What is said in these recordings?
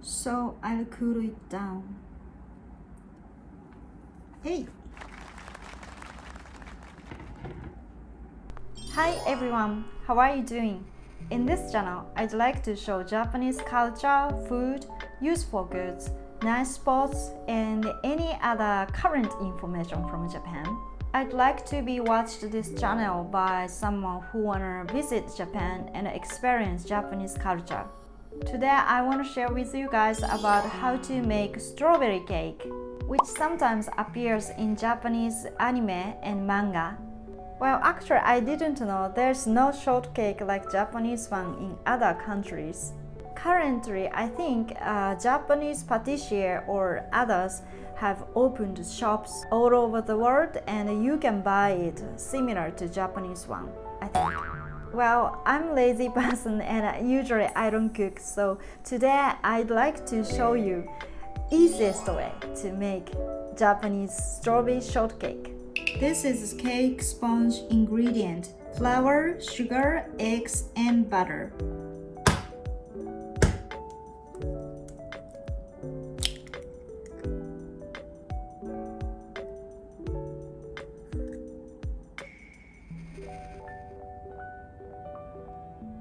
So I'll cool it down. Hey! Hi everyone, how are you doing? In this channel, I'd like to show Japanese culture, food, useful goods, nice spots, and any other current information from Japan. I'd like to be watched this channel by someone who wanna visit Japan and experience Japanese culture. Today I want to share with you guys about how to make strawberry cake, which sometimes appears in Japanese anime and manga. Well, actually, I didn't know there's no shortcake like Japanese one in other countries. Currently, I think Japanese patissier or others have opened shops all over the world and you can buy it similar to Japanese one, I think. Well, I'm a lazy person and usually I don't cook, so today I'd like to show you easiest way to make Japanese strawberry shortcake. This is cake sponge ingredient: flour, sugar, eggs, and butter.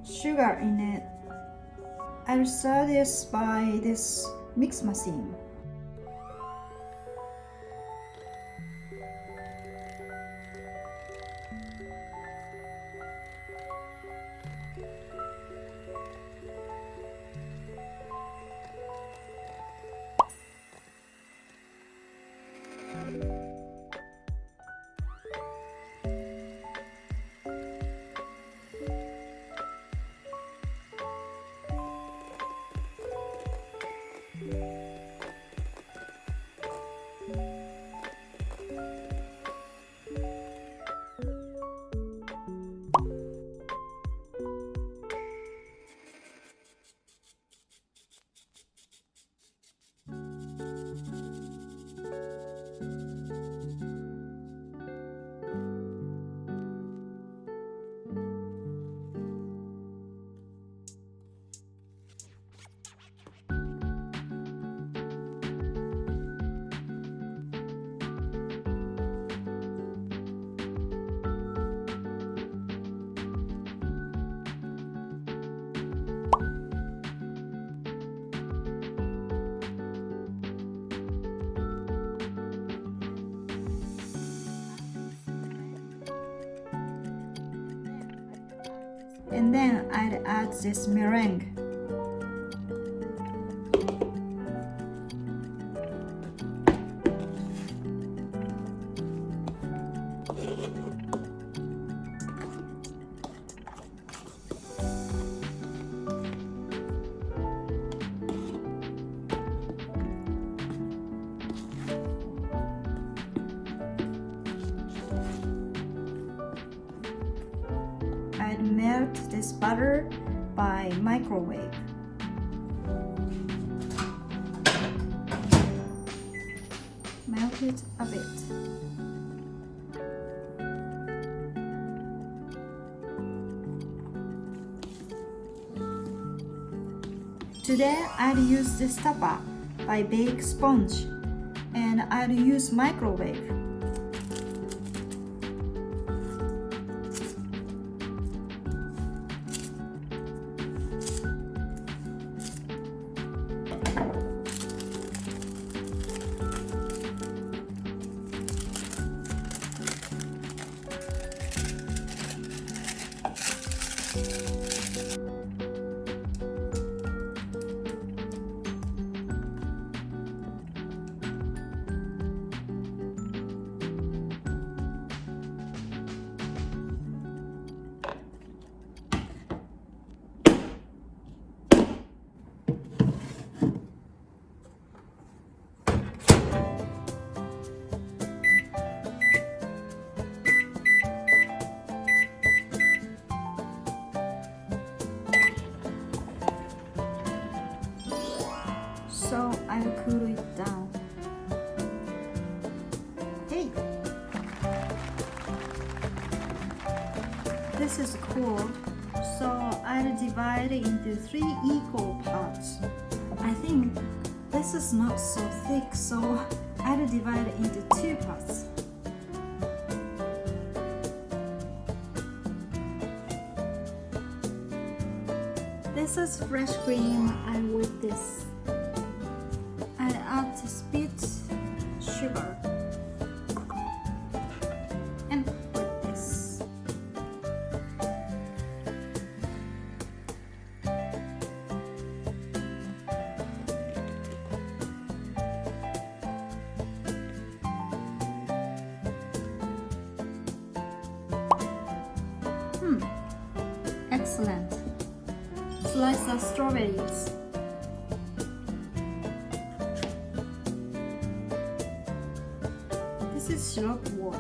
Sugar in it. I'll stir this by this mix machine. And then I'd add this meringue. I'd melt this butter by microwave. Melt it a bit. Today I'd use this tapa by Bake Sponge and I'd use microwave. So I'll cool it down. Hey! This is cold, so I'll divide it into 3 equal parts. I think This is not so thick, so I'll divide it into 2 parts. This is fresh cream, and with this, I add this bit sugar and with this. Excellent. Slice the strawberries. This is syrup water.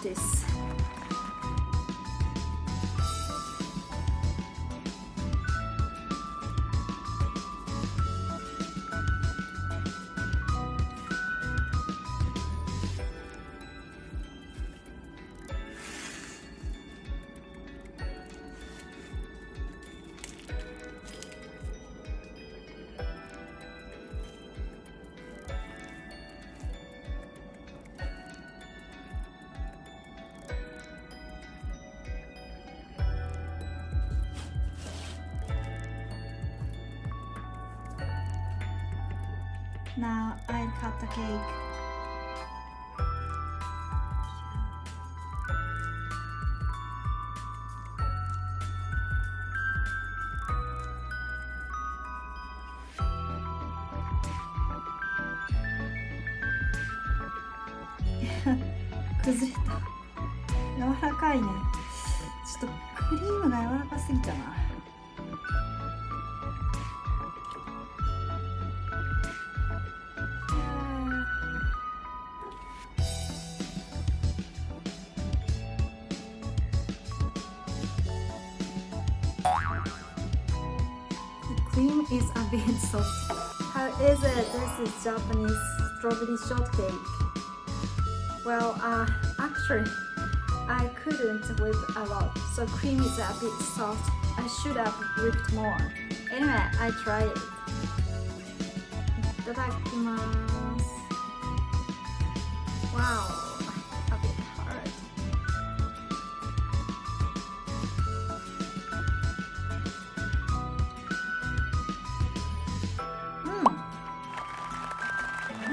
This. Now I cut the cake.崩れた。柔らかいね。ちょっとクリームが柔らかすぎたな。Cream is a bit soft. How is it? This is Japanese strawberry shortcake. Well, actually, I couldn't whip a lot, so cream is a bit soft. I should have whipped more. Anyway, I tried it. いただきます。Wow, a bit hard.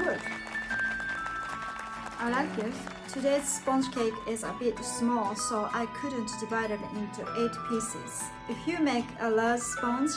Good. I like this. Today's sponge cake is a bit small, so I couldn't divide it into 8 pieces. If you make a large sponge,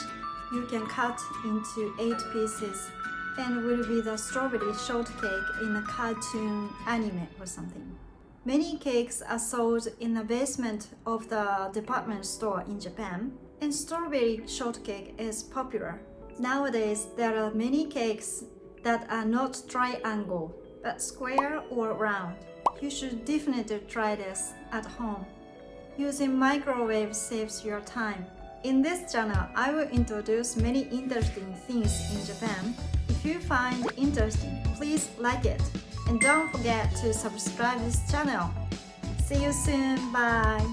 you can cut into 8 pieces and will be the strawberry shortcake in a cartoon anime or something. Many cakes are sold in the basement of the department store in Japan, and strawberry shortcake is popular. Nowadays, there are many cakes that are not triangle, but square or round. You should definitely try this at home. Using microwave saves your time. In this channel, I will introduce many interesting things in Japan. If you find interesting, please like it. And don't forget to subscribe this channel. See you soon. Bye.